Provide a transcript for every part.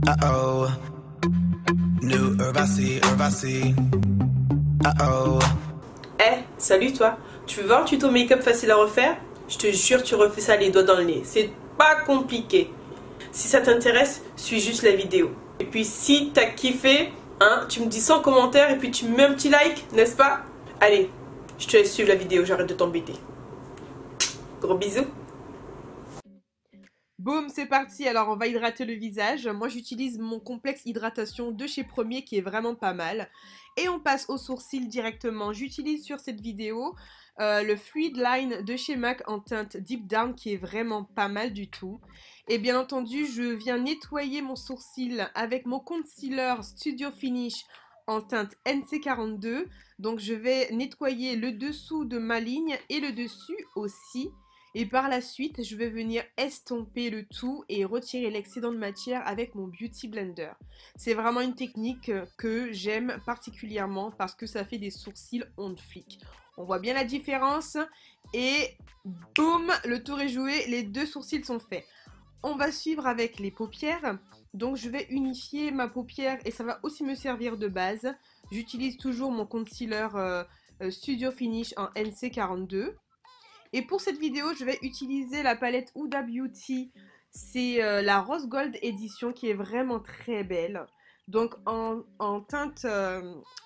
Uh-oh. New Urvasi. Uh-oh. Eh, salut toi. Tu veux voir un tuto make-up facile à refaire? Je te jure, tu refais ça les doigts dans le nez. C'est pas compliqué. Si ça t'intéresse, suis juste la vidéo. Et puis si t'as kiffé, hein, tu me dis ça en commentaire et puis tu me mets un petit like, n'est-ce pas? Allez, je te laisse suivre la vidéo, j'arrête de t'embêter. Gros bisous. Boum, c'est parti. Alors, on va hydrater le visage. Moi, j'utilise mon complexe hydratation de chez Premier qui est vraiment pas mal. Et on passe aux sourcils directement. J'utilise sur cette vidéo le Fluid Line de chez MAC en teinte Deep Down qui est vraiment pas mal du tout. Et bien entendu, je viens nettoyer mon sourcil avec mon concealer Studio Finish en teinte NC42. Donc, je vais nettoyer le dessous de ma ligne et le dessus aussi. Et par la suite, je vais venir estomper le tout et retirer l'excédent de matière avec mon Beauty Blender. C'est vraiment une technique que j'aime particulièrement parce que ça fait des sourcils on flic. On voit bien la différence et boum, le tour est joué, les deux sourcils sont faits. On va suivre avec les paupières. Donc je vais unifier ma paupière et ça va aussi me servir de base. J'utilise toujours mon concealer Studio Finish en NC42. Et pour cette vidéo, je vais utiliser la palette Huda Beauty. C'est la Rose Gold Edition qui est vraiment très belle. Donc en teinte,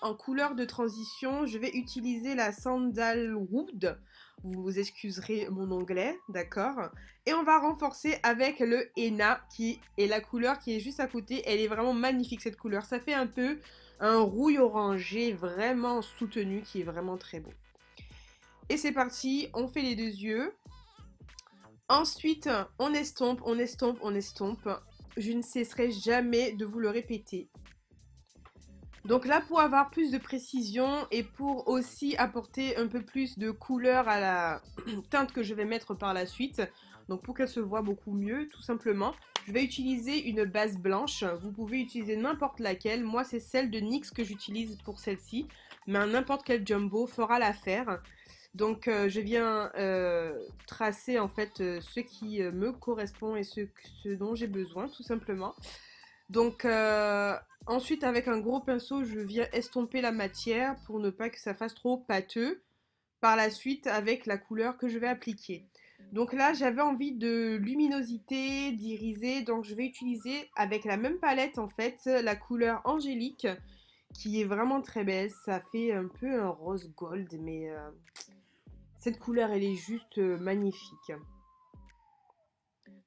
en couleur de transition, je vais utiliser la Sandalwood. Vous excuserez mon anglais, d'accord? Et on va renforcer avec le Henna qui est la couleur qui est juste à côté. Elle est vraiment magnifique cette couleur. Ça fait un peu un rouille orangé vraiment soutenu qui est vraiment très beau. Et c'est parti, on fait les deux yeux. Ensuite, on estompe. Je ne cesserai jamais de vous le répéter. Donc là, pour avoir plus de précision et pour aussi apporter un peu plus de couleur à la teinte que je vais mettre par la suite, donc pour qu'elle se voit beaucoup mieux, tout simplement, je vais utiliser une base blanche. Vous pouvez utiliser n'importe laquelle. Moi, c'est celle de NYX que j'utilise pour celle-ci, mais n'importe quel jumbo fera l'affaire. Donc je viens tracer en fait ce qui me correspond et ce dont j'ai besoin tout simplement. Donc ensuite avec un gros pinceau je viens estomper la matière pour ne pas que ça fasse trop pâteux par la suite avec la couleur que je vais appliquer. Donc là j'avais envie de luminosité, d'irisé, donc je vais utiliser avec la même palette en fait la couleur angélique qui est vraiment très belle. Ça fait un peu un rose gold mais... cette couleur, elle est juste magnifique.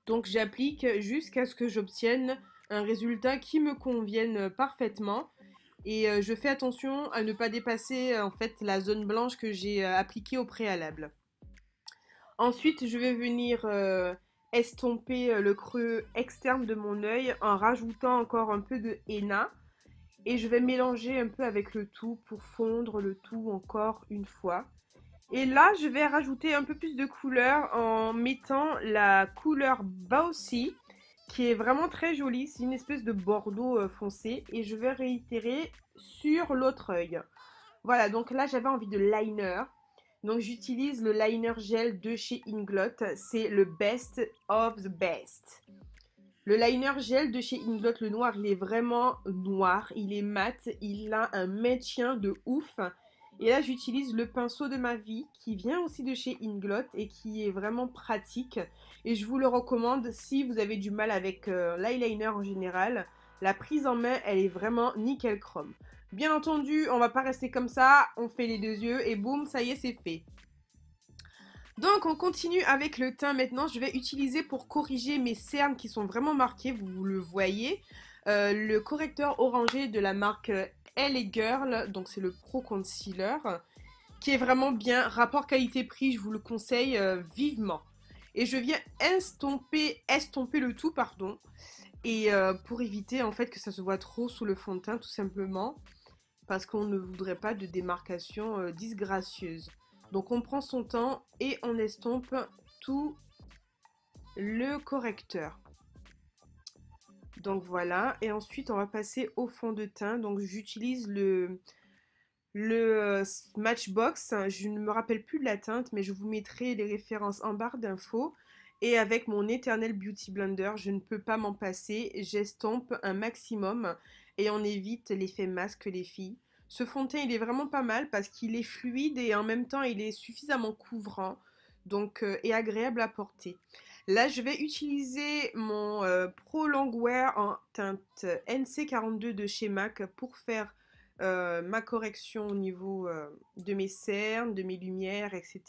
Donc j'applique jusqu'à ce que j'obtienne un résultat qui me convienne parfaitement. Et je fais attention à ne pas dépasser en fait la zone blanche que j'ai appliquée au préalable. Ensuite, je vais venir estomper le creux externe de mon œil en rajoutant encore un peu de henna. Et je vais mélanger un peu avec le tout pour fondre le tout encore une fois. Et là, je vais rajouter un peu plus de couleur en mettant la couleur Bossy, qui est vraiment très jolie. C'est une espèce de bordeaux foncé. Et je vais réitérer sur l'autre œil. Voilà, donc là, j'avais envie de liner. Donc j'utilise le liner gel de chez Inglot. C'est le best of the best. Le liner gel de chez Inglot, le noir, il est vraiment noir. Il est mat. Il a un maintien de ouf. Et là, j'utilise le pinceau de ma vie qui vient aussi de chez Inglot et qui est vraiment pratique. Et je vous le recommande si vous avez du mal avec l'eyeliner en général. La prise en main, elle est vraiment nickel chrome. Bien entendu, on va pas rester comme ça. On fait les deux yeux et boum, ça y est, c'est fait. Donc, on continue avec le teint maintenant. Je vais utiliser pour corriger mes cernes qui sont vraiment marquées, vous le voyez, le correcteur orangé de la marque LA Girl, donc c'est le Pro Concealer, qui est vraiment bien. Rapport qualité-prix, je vous le conseille vivement. Et je viens estomper le tout, pardon, et pour éviter en fait que ça se voit trop sous le fond de teint, tout simplement, parce qu'on ne voudrait pas de démarcation disgracieuse. Donc on prend son temps et on estompe tout le correcteur. Donc voilà, et ensuite on va passer au fond de teint. Donc j'utilise le Matchbox. Je ne me rappelle plus de la teinte, mais je vous mettrai les références en barre d'infos. Et avec mon éternel Beauty Blender, je ne peux pas m'en passer. J'estompe un maximum et on évite l'effet masque, les filles. Ce fond de teint, il est vraiment pas mal parce qu'il est fluide et en même temps, il est suffisamment couvrant donc, et agréable à porter. Là, je vais utiliser mon Pro Longwear en teinte NC42 de chez MAC pour faire ma correction au niveau de mes cernes, de mes lumières, etc.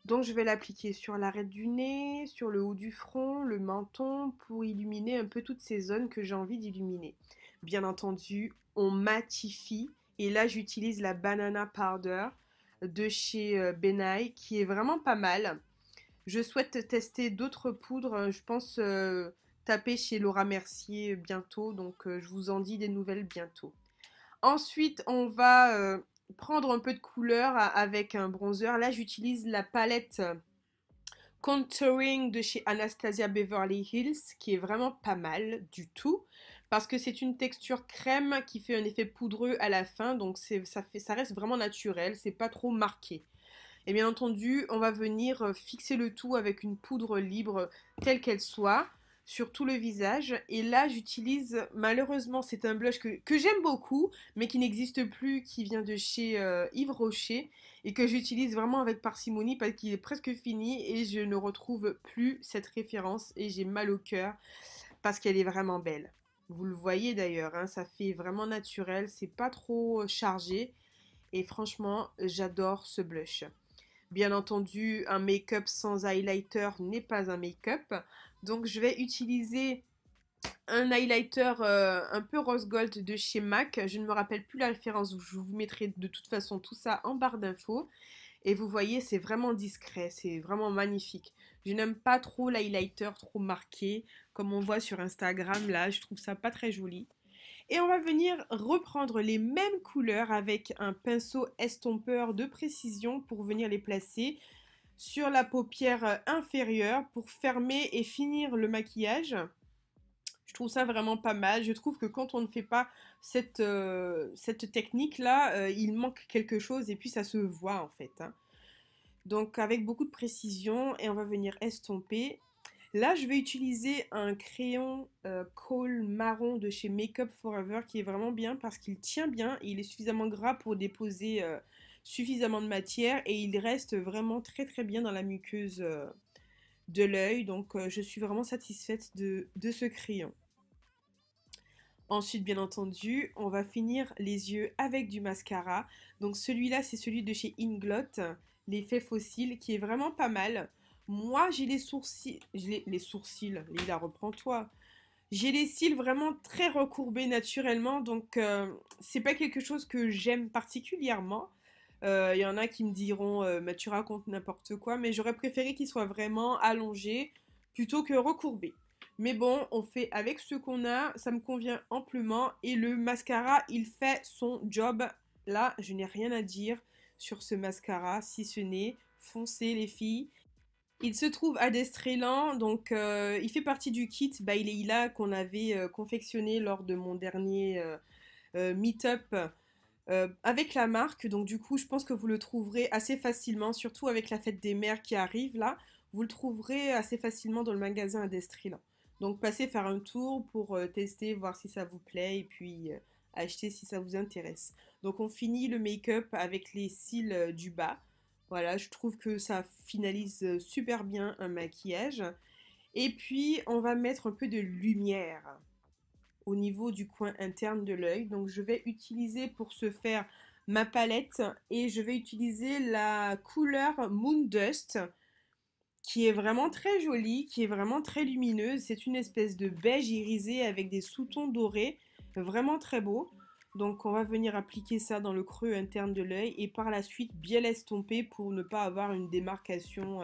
Donc je vais l'appliquer sur l'arête du nez, sur le haut du front, le menton, pour illuminer un peu toutes ces zones que j'ai envie d'illuminer. Bien entendu, on matifie. Et là, j'utilise la Banana Powder de chez Benai, qui est vraiment pas mal. Je souhaite tester d'autres poudres. Je pense taper chez Laura Mercier bientôt. Donc je vous en dis des nouvelles bientôt. Ensuite, on va prendre un peu de couleur avec un bronzer. Là, j'utilise la palette Contouring de chez Anastasia Beverly Hills, qui est vraiment pas mal du tout, parce que c'est une texture crème qui fait un effet poudreux à la fin, donc ça reste vraiment naturel, c'est pas trop marqué. Et bien entendu, on va venir fixer le tout avec une poudre libre telle qu'elle soit sur tout le visage. Et là, j'utilise, malheureusement, c'est un blush que j'aime beaucoup, mais qui n'existe plus, qui vient de chez Yves Rocher, et que j'utilise vraiment avec parcimonie parce qu'il est presque fini et je ne retrouve plus cette référence et j'ai mal au cœur parce qu'elle est vraiment belle. Vous le voyez d'ailleurs, hein, ça fait vraiment naturel, c'est pas trop chargé et franchement, j'adore ce blush. Bien entendu, un make-up sans highlighter n'est pas un make-up. Donc, je vais utiliser un highlighter un peu rose gold de chez MAC. Je ne me rappelle plus la référence. Je vous mettrai de toute façon tout ça en barre d'infos. Et vous voyez, c'est vraiment discret. C'est vraiment magnifique. Je n'aime pas trop l'highlighter trop marqué, comme on voit sur Instagram. Là, je trouve ça pas très joli. Et on va venir reprendre les mêmes couleurs avec un pinceau estompeur de précision pour venir les placer sur la paupière inférieure pour fermer et finir le maquillage. Je trouve ça vraiment pas mal. Je trouve que quand on ne fait pas cette technique-là, il manque quelque chose et puis ça se voit en fait, hein. Donc avec beaucoup de précision et on va venir estomper. Là, je vais utiliser un crayon colle marron de chez Makeup Forever qui est vraiment bien parce qu'il tient bien. Il est suffisamment gras pour déposer suffisamment de matière et il reste vraiment très très bien dans la muqueuse de l'œil. Donc, je suis vraiment satisfaite de ce crayon. Ensuite, bien entendu, on va finir les yeux avec du mascara. Donc, celui-là, c'est celui de chez Inglot, l'effet fossile, qui est vraiment pas mal. Moi, j'ai les sourcils, les sourcils, Lila, reprends-toi. J'ai les cils vraiment très recourbés naturellement, donc c'est pas quelque chose que j'aime particulièrement. Il y en a qui me diront, mais tu racontes n'importe quoi, mais j'aurais préféré qu'ils soient vraiment allongés plutôt que recourbés. Mais bon, on fait avec ce qu'on a, ça me convient amplement, et le mascara, il fait son job. Là, je n'ai rien à dire sur ce mascara, si ce n'est foncez les filles. Il se trouve à Destrélan, donc il fait partie du kit by Leila qu'on avait confectionné lors de mon dernier meet-up avec la marque. Donc du coup, je pense que vous le trouverez assez facilement, surtout avec la fête des mères qui arrive là. Vous le trouverez assez facilement dans le magasin à Destrélan. Donc passez faire un tour pour tester, voir si ça vous plaît et puis acheter si ça vous intéresse. Donc on finit le make-up avec les cils du bas. Voilà, je trouve que ça finalise super bien un maquillage. Et puis, on va mettre un peu de lumière au niveau du coin interne de l'œil. Donc, je vais utiliser pour ce faire ma palette et je vais utiliser la couleur Moon Dust qui est vraiment très jolie, qui est vraiment très lumineuse. C'est une espèce de beige irisé avec des sous-tons dorés, vraiment très beau. Donc on va venir appliquer ça dans le creux interne de l'œil et par la suite bien l'estomper pour ne pas avoir une démarcation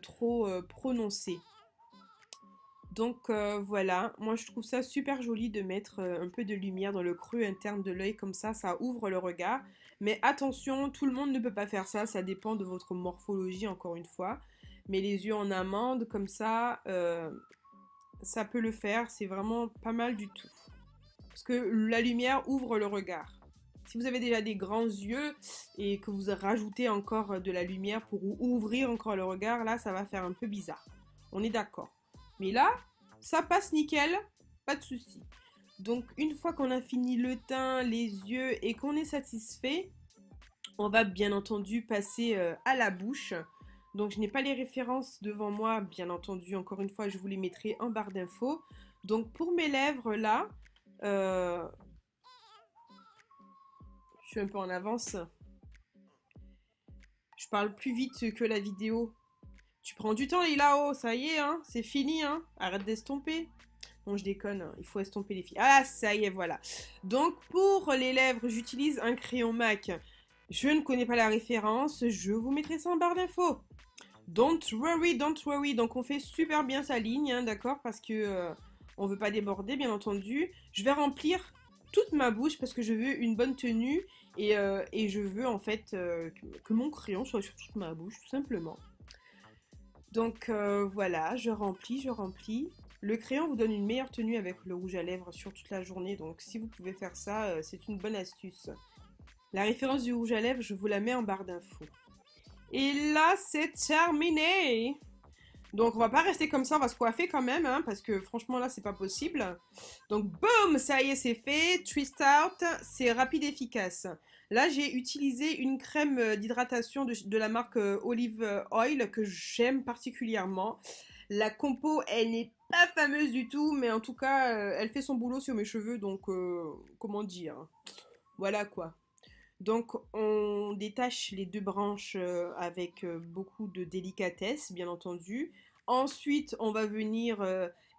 trop prononcée. Donc voilà, moi je trouve ça super joli de mettre un peu de lumière dans le creux interne de l'œil comme ça ouvre le regard. Mais attention, tout le monde ne peut pas faire ça, ça dépend de votre morphologie encore une fois. Mais les yeux en amande comme ça peut le faire, c'est vraiment pas mal du tout. Parce que la lumière ouvre le regard. Si vous avez déjà des grands yeux et que vous rajoutez encore de la lumière pour ouvrir encore le regard, là, ça va faire un peu bizarre. On est d'accord. Mais là, ça passe nickel, pas de souci. Donc, une fois qu'on a fini le teint, les yeux et qu'on est satisfait, on va bien entendu passer à la bouche. Donc, je n'ai pas les références devant moi, bien entendu. Encore une fois, je vous les mettrai en barre d'infos. Donc, pour mes lèvres, là, je suis un peu en avance. Je parle plus vite que la vidéo. Tu prends du temps, Lila, oh, ça y est, hein, c'est fini, hein. Arrête d'estomper. Non, je déconne, hein, il faut estomper les filles. Ah, ça y est, voilà. Donc, pour les lèvres, j'utilise un crayon MAC. Je ne connais pas la référence, je vous mettrai ça en barre d'infos. Don't worry, don't worry. Donc, on fait super bien sa ligne, hein, d'accord, parce que on veut pas déborder, bien entendu. Je vais remplir toute ma bouche parce que je veux une bonne tenue et je veux, en fait, que mon crayon soit sur toute ma bouche, tout simplement. Donc, voilà, je remplis, je remplis. Le crayon vous donne une meilleure tenue avec le rouge à lèvres sur toute la journée, donc si vous pouvez faire ça, c'est une bonne astuce. La référence du rouge à lèvres, je vous la mets en barre d'infos. Et là, c'est terminé. Donc, on va pas rester comme ça, on va se coiffer quand même, hein, parce que franchement, là, c'est pas possible. Donc, boum, ça y est, c'est fait. Twist out, c'est rapide et efficace. Là, j'ai utilisé une crème d'hydratation de la marque Olive Oil que j'aime particulièrement. La compo, elle n'est pas fameuse du tout, mais en tout cas, elle fait son boulot sur mes cheveux, donc comment dire. Voilà quoi. Donc, on détache les deux branches avec beaucoup de délicatesse, bien entendu. Ensuite, on va venir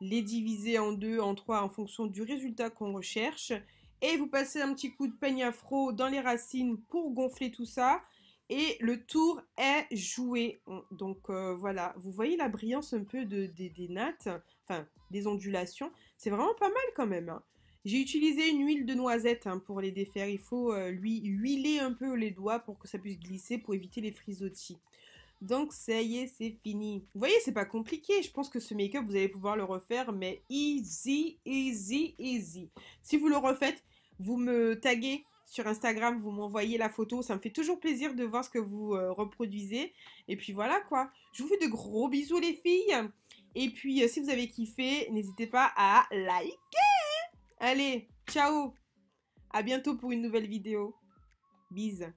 les diviser en deux, en trois, en fonction du résultat qu'on recherche. Et vous passez un petit coup de peigne afro dans les racines pour gonfler tout ça. Et le tour est joué. Donc voilà, vous voyez la brillance un peu des nattes, enfin des ondulations. C'est vraiment pas mal quand même, hein. J'ai utilisé une huile de noisette hein, pour les défaire. Il faut lui huiler un peu les doigts pour que ça puisse glisser pour éviter les frisottis. Donc ça y est, c'est fini. Vous voyez, c'est pas compliqué. Je pense que ce make-up, vous allez pouvoir le refaire, mais easy, easy, easy. Si vous le refaites, vous me taguez sur Instagram, vous m'envoyez la photo. Ça me fait toujours plaisir de voir ce que vous reproduisez. Et puis voilà quoi. Je vous fais de gros bisous les filles. Et puis si vous avez kiffé, n'hésitez pas à liker. Allez, ciao! À bientôt pour une nouvelle vidéo. Bise.